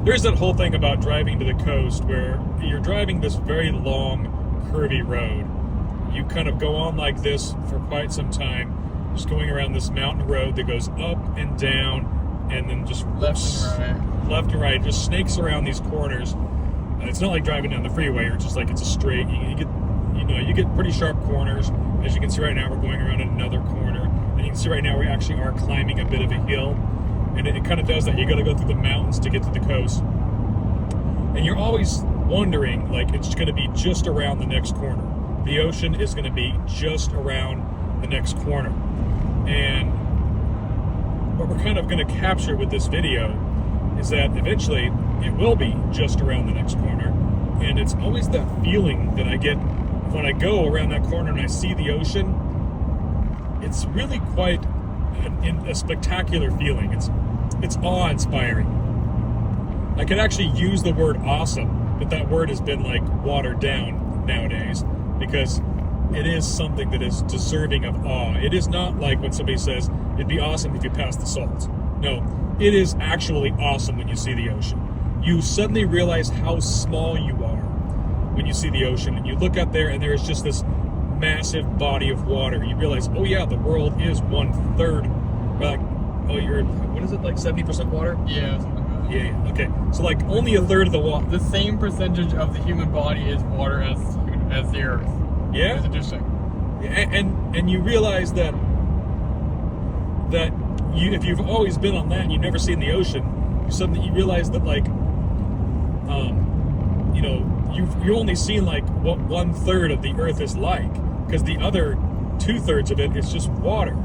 there's that whole thing about driving to the coast where you're driving this very long, curvy road. You kind of go on like this for quite some time, just going around this mountain road that goes up and down, and then just left and right, just snakes around these corners. It's not like driving down the freeway, or it's just like it's a straight. You get pretty sharp corners. As you can see right now, we're going around another corner, and you can see right now we actually are climbing a bit of a hill, and it kind of does that. You got to go through the mountains to get to the coast, and you're always wondering, like, it's going to be just around the next corner. The ocean is going to be just around the next corner. And what we're kind of going to capture with this video is that eventually it will be just around the next corner. And it's always that feeling that I get when I go around that corner and I see the ocean. It's really quite a spectacular feeling. It's awe-inspiring. I could actually use the word awesome, but that word has been like watered down nowadays, because it is something that is deserving of awe. It is not like when somebody says, it'd be awesome if you passed the salt. No, it is actually awesome when you see the ocean. You suddenly realize how small you are when you see the ocean, and you look out there and there is just this massive body of water. You realize, oh yeah, the world is 1/3, like, what is it, like 70% water? Yeah, something like that. Yeah, okay. So like only a third of the water. The same percentage of the human body is water as the earth. Yeah? It's interesting. Yeah, and you realize that if you've always been on land, you've never seen the ocean, you realize that, like, you've only seen like what 1/3 of the earth is like, because the other 2/3 of it is just water.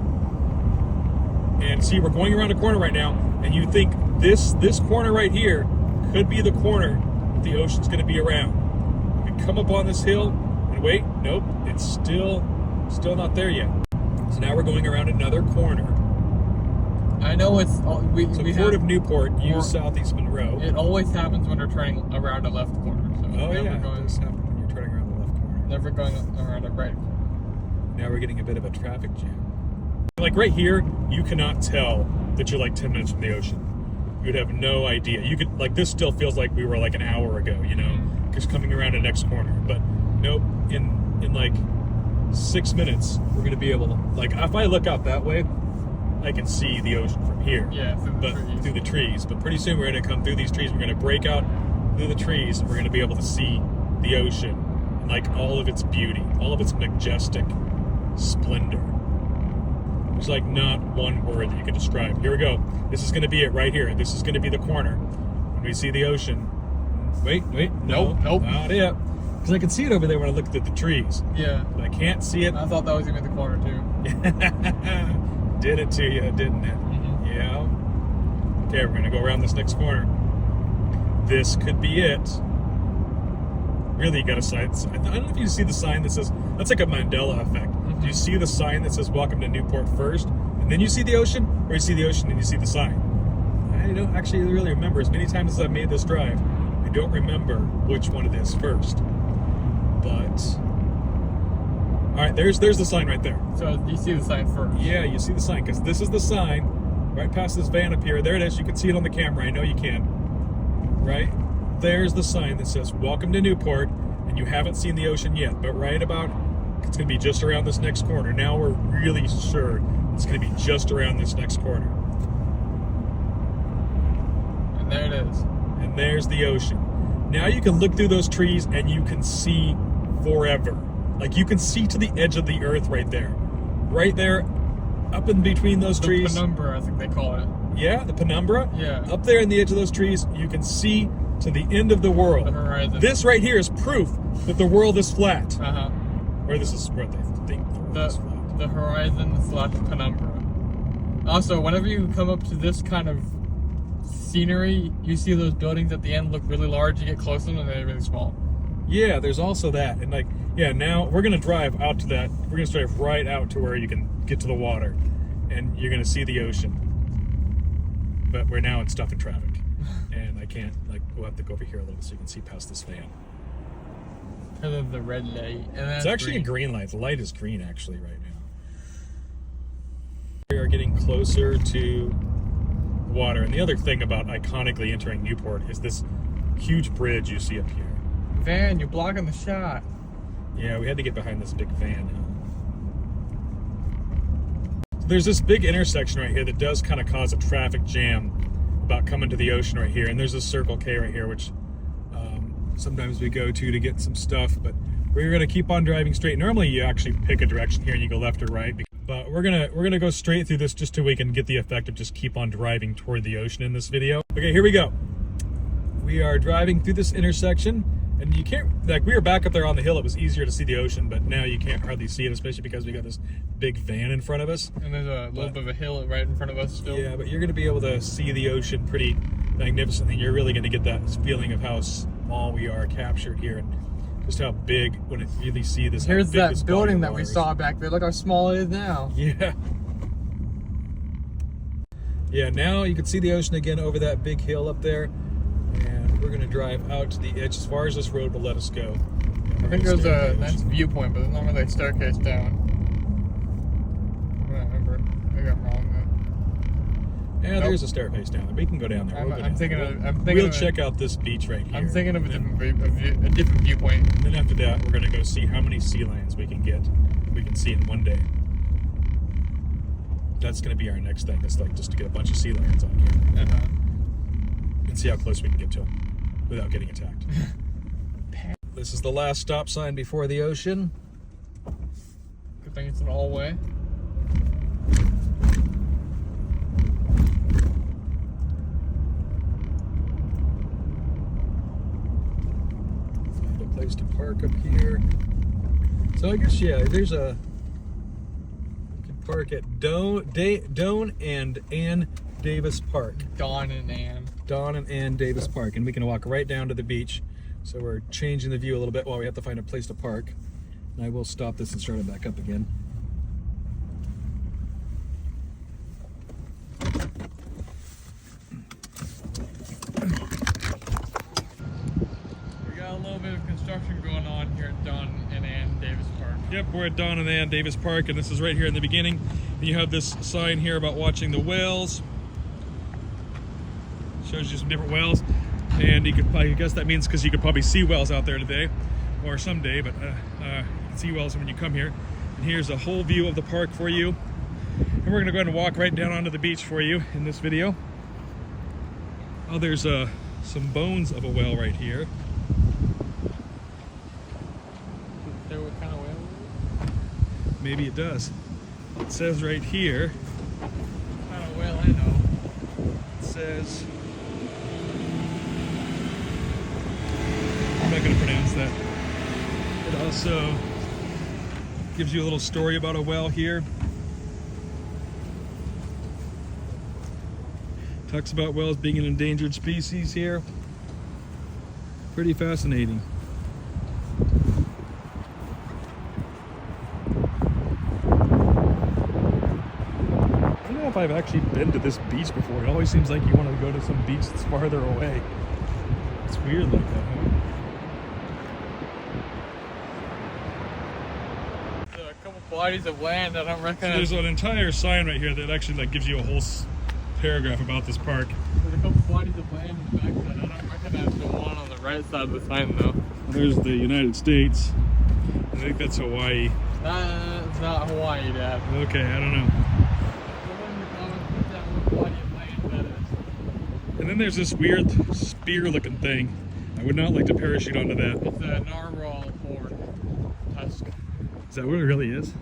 And see, we're going around a corner right now, and you think this corner right here could be the corner that the ocean's going to be around. We come up on this hill, and wait, nope, it's still not there yet. So now we're going around another corner. I know it's Port of Newport, use Southeast Monroe. It always happens when we're turning around a left corner. So It does happen when you're turning around the left corner. Never going around a right corner. Now we're getting a bit of a traffic jam. Like right here, you cannot tell that you're like 10 minutes from the ocean. You'd have no idea. You could, like, this still feels like we were like an hour ago, just coming around the next corner. But nope, in like 6 minutes, we're going to be able to, like, if I look out that way, I can see the ocean from here. Yeah, through the trees. But pretty soon we're going to come through these trees. We're going to break out through the trees, and we're going to be able to see the ocean and like all of its beauty, all of its majestic splendor. There's like not one word that you can describe. Here we go. This is going to be it right here. This is going to be the corner when we see the ocean. Wait, nope, not it. Because I can see it over there when I look at the trees. Yeah, but I can't see it. I thought that was going to be the corner too. Did it to you, didn't it? Mm-hmm. Yeah. Okay, we're going to go around this next corner. This could be it. Really, you got a sign. I don't know if you see the sign that says, that's like a Mandela effect. Mm-hmm. Do you see the sign that says welcome to Newport first, and then you see the ocean, or you see the ocean and you see the sign? I don't actually really remember. As many times as I've made this drive, I don't remember which one it is first. But all right, there's the sign right there. So you see the sign first? Yeah, you see the sign, because this is the sign right past this van up here. There it is. You can see it on the camera. I know you can. Right? There's the sign that says, welcome to Newport, and you haven't seen the ocean yet, but right about, it's going to be just around this next corner. Now we're really sure it's going to be just around this next corner. And there it is. And there's the ocean. Now you can look through those trees, and you can see forever. Like, you can see to the edge of the earth right there. Right there, up in between those trees. The penumbra, I think they call it. Yeah, the penumbra. Yeah. Up there in the edge of those trees, you can see to the end of the world. The horizon. This right here is proof that the world is flat. Uh-huh. Or this is where they think the world is flat. The horizon / penumbra. Also, whenever you come up to this kind of scenery, you see those buildings at the end look really large. You get close to them and they're really small. Yeah, there's also that. And like, yeah, now we're going to drive out to that. We're going to drive right out to where you can get to the water. And you're going to see the ocean. But we're now in stuff in traffic. And I can't, like, we'll have to go over here a little so you can see past this van. Because of the red light. And it's actually a green light. The light is green, actually, right now. We are getting closer to water. And the other thing about iconically entering Newport is this huge bridge you see up here. Van, you're blocking the shot. Yeah, we had to get behind this big van. So there's this big intersection right here that does kind of cause a traffic jam about coming to the ocean right here. And there's this Circle K right here, which sometimes we go to get some stuff. But we're going to keep on driving straight. Normally, you actually pick a direction here and you go left or right. But we're gonna go straight through this just so we can get the effect of just keep on driving toward the ocean in this video. Okay, here we go. We are driving through this intersection, and you can't, like, we were back up there on the hill. It was easier to see the ocean, but now you can't hardly see it, especially because we got this big van in front of us. And there's a little bit of a hill right in front of us still. Yeah, but you're gonna be able to see the ocean pretty magnificently. You're really gonna get that feeling of how small we are captured here, and just how big, when it really see this. Here's that building that we saw back there. Look how small it is now. Yeah. Yeah, now you can see the ocean again over that big hill up there. And we're gonna drive out to the edge as far as this road will let us go. I think there's a nice viewpoint, but there's not really a staircase down. I don't remember. Maybe I'm wrong though. Yeah, nope. There's a staircase down there. We can go down there. We'll check out this beach right here. I'm thinking of a different viewpoint. And then after that, we're gonna go see how many sea lions we can see in one day. That's gonna be our next thing. It's like just to get a bunch of sea lions on camera. And see how close we can get to them without getting attacked. This is the last stop sign before the ocean. Good thing it's an all-way. Place to park up here. So I guess, yeah, there's you can park at Doan and Ann Davis Park. Dawn and Ann Davis Park, and we can walk right down to the beach. So we're changing the view a little bit while we have to find a place to park. And I will stop this and start it back up again. Construction going on here at Don and Ann Davis Park. Yep, we're at Don and Ann Davis Park, and this is right here in the beginning. And you have this sign here about watching the whales. Shows you some different whales, and you could, I guess that means because you could probably see whales out there today, or someday. But you can see whales when you come here. And here's a whole view of the park for you. And we're gonna go ahead and walk right down onto the beach for you in this video. Oh, there's some bones of a whale right here. What kind of whale? Maybe it does. It says right here. What kind of whale I know? It says. I'm not going to pronounce that. It also gives you a little story about a whale here. Talks about whales being an endangered species here. Pretty fascinating. If I've actually been to this beach before. It always seems like you want to go to some beach that's farther away. It's weird like that, huh? There's a couple bodies of land that I don't recognize. So there's an entire sign right here that actually like gives you a whole paragraph about this park. There's a couple bodies of land in the backside. I don't recognize the one on the right side of the sign though. There's the United States. I think that's Hawaii. That's not Hawaii, Dad. Okay, I don't know. And then there's this weird spear-looking thing. I would not like to parachute onto that. It's a narwhal horn tusk. Is that what it really is?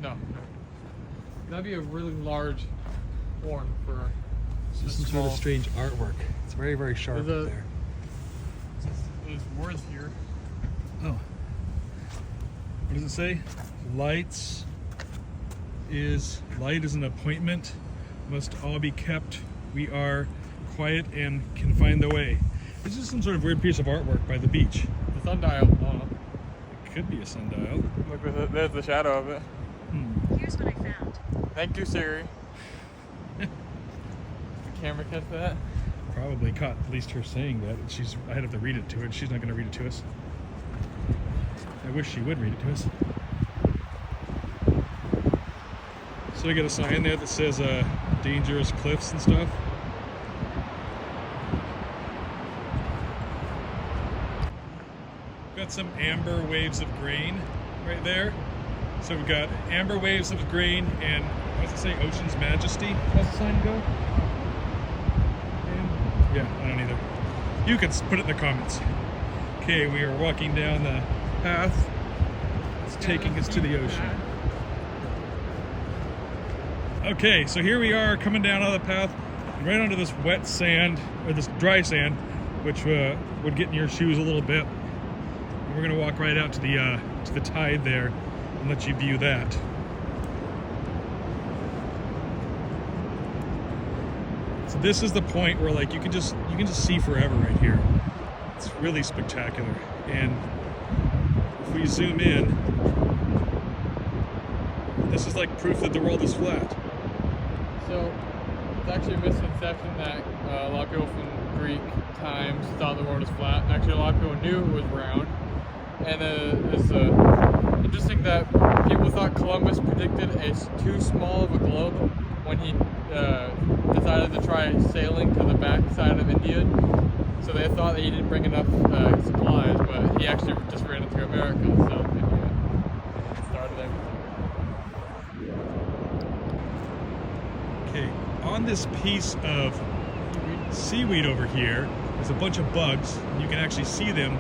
No. That'd be a really large horn for It's some sort of strange artwork. It's very, very sharp up there. There's words here. Oh. What does it say? Light is an appointment. Must all be kept. We are quiet and can find the way. This is some sort of weird piece of artwork by the beach. The sundial. Oh. It could be a sundial. Look, there's the shadow of it. Here's what I found. Thank you, Siri. Did the camera catch that? Probably caught at least her saying that. I'd have to read it to her. She's not going to read it to us. I wish she would read it to us. So we got a sign there that says dangerous cliffs and stuff. Got some amber waves of grain right there. So we've got amber waves of grain and what does it say? Ocean's Majesty. How's the sign go? Yeah, I don't either. You can put it in the comments. Okay, we are walking down the path. It's taking us to the ocean. Okay, so here we are coming down on the path, right onto this wet sand, or this dry sand, which would get in your shoes a little bit. And we're gonna walk right out to the tide there and let you view that. So this is the point where like you can just see forever right here. It's really spectacular. And if we zoom in, this is like proof that the world is flat. So it's actually a misconception that a lot of people from Greek times thought the world was flat. Actually, a lot of people knew it was round. And it's interesting that people thought Columbus predicted too small of a globe when he decided to try sailing to the back side of India. So they thought that he didn't bring enough supplies, but he actually just ran into America. So India started everything. Okay, on this piece of seaweed over here, there's a bunch of bugs. And you can actually see them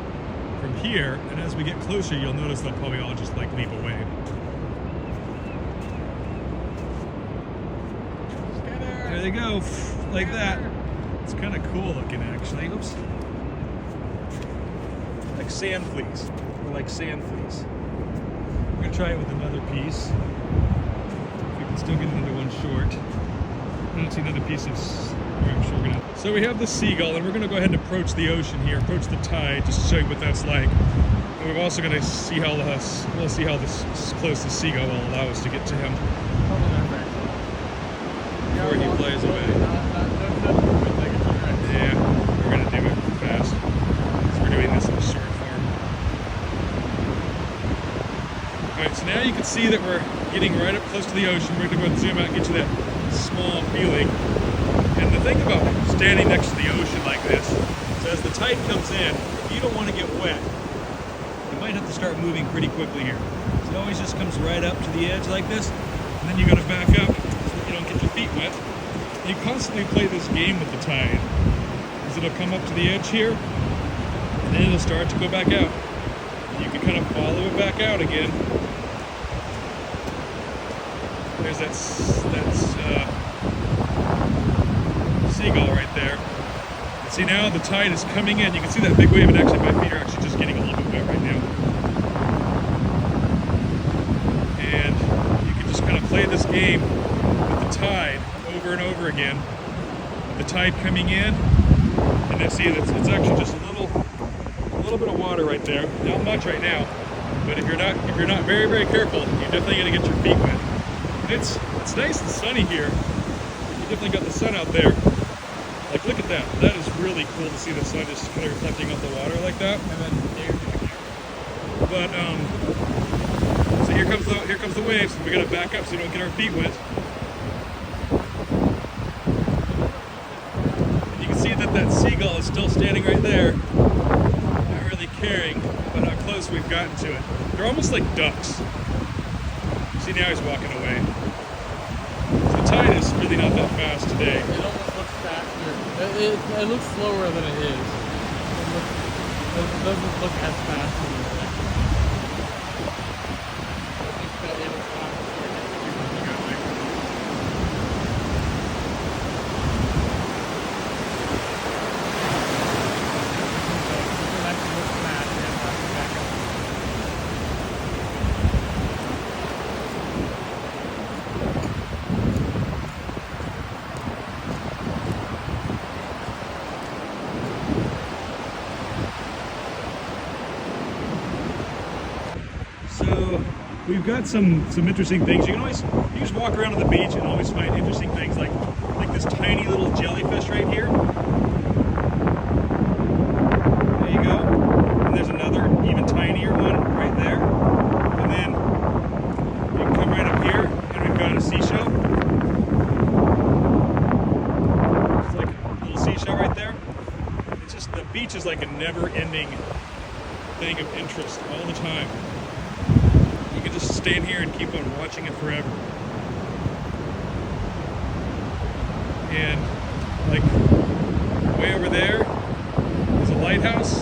from here, and as we get closer, you'll notice they'll probably all just like leap away. There they go, like that. It's kind of cool looking, actually. Oops. Like sand fleas. Or like sand fleas. We're gonna try it with another piece. We can still get another one short. I don't see another piece of. I'm sure we're gonna. So we have the seagull, and we're gonna go ahead and approach the ocean here, approach the tide, just to show you what that's like. And we're also gonna see how we'll see how this close the seagull will allow us to get to him before he flies away. Yeah, we're gonna do it fast. So we're doing this in short form. Alright, so now you can see that we're getting right up close to the ocean. We're gonna go ahead and zoom out and get you that small feeling. And the thing about standing next to the ocean like this, so as the tide comes in, if you don't want to get wet, you might have to start moving pretty quickly here. So it always just comes right up to the edge like this, and then you gotta back up so that you don't get your feet wet. You constantly play this game with the tide, because it'll come up to the edge here, and then it'll start to go back out. You can kind of follow it back out again. There's that seagull right there. And see now the tide is coming in. You can see that big wave, and actually my feet are actually just getting a little bit wet right now. And you can just kind of play this game with the tide over and over again. The tide coming in, and then see it's actually just a little bit of water right there. Not much right now, but if you're not very, very careful, you're definitely gonna get your feet wet. It's nice and sunny here. You definitely got the sun out there. Like, look at that. That is really cool to see the sun just kind of reflecting off the water like that. And then But so here comes the waves. We gotta back up so we don't get our feet wet. And you can see that seagull is still standing right there, not really caring about how close we've gotten to it. They're almost like ducks. See, now he's walking away. So the tide is really not that fast today. it almost looks faster. It looks slower than it is. It doesn't look as fast as it is. So we've got some interesting things. You just walk around on the beach and always find interesting things like this tiny little jellyfish right here. There you go. And there's another even tinier one right there. And then you can come right up here and we've got a seashell. It's like a little seashell right there. It's just, the beach is like a never-ending thing of interest all the time. You can just stand here and keep on watching it forever. And like way over there is a lighthouse.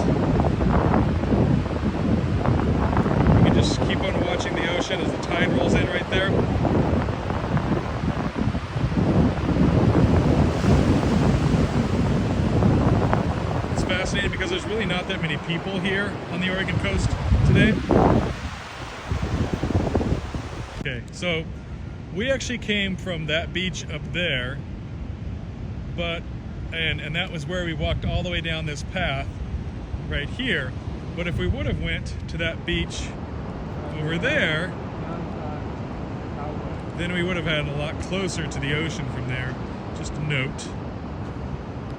You can just keep on watching the ocean as the tide rolls in right there. It's fascinating because there's really not that many people here on the Oregon coast today. Okay, so we actually came from that beach up there, but and that was where we walked all the way down this path right here. But if we would have went to that beach over there, then we would have had a lot closer to the ocean from there. Just a note.